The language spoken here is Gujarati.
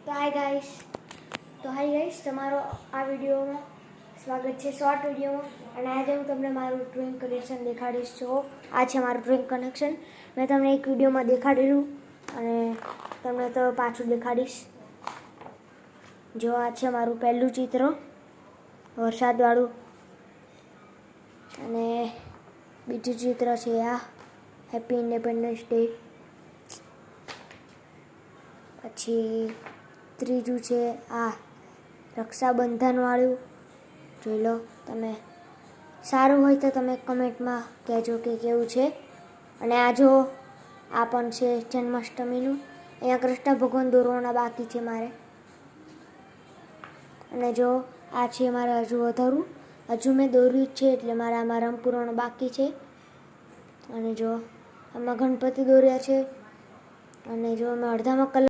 હાય ગાઈસ તમારો આ વિડીયોમાં સ્વાગત છે શોર્ટ વિડીયોમાં. અને આજે હું તમને મારું ડ્રોઈંગ કલેક્શન દેખાડીશ. જો આ છે મારું ડ્રોઈંગ કલેક્શન. મેં તમને એક વિડીયોમાં દેખાડેલું અને તમને તો પાછું દેખાડીશ. જો આ છે મારું પહેલું ચિત્ર વરસાદવાળું, અને બીજું ચિત્ર છે આ હેપી ઇન્ડિપેન્ડન્સ ડે. પછી ત્રીજું છે આ રક્ષાબંધનવાળું. જોઈ લો તમે, સારું હોય તો તમે કમેન્ટમાં કહેજો કે કેવું છે. અને આ જો આ પણ છે જન્માષ્ટમીનું. અહીંયા કૃષ્ણ ભગવાન દોરવાના બાકી છે મારે. અને જો આ છે મારે હજુ વધારું, હજુ મેં દોર્યું જ છે એટલે મારે આમાં રંગ પૂરવાનો બાકી છે. અને જો આમાં ગણપતિ દોર્યા છે. અને જો મેં અડધામાં કલર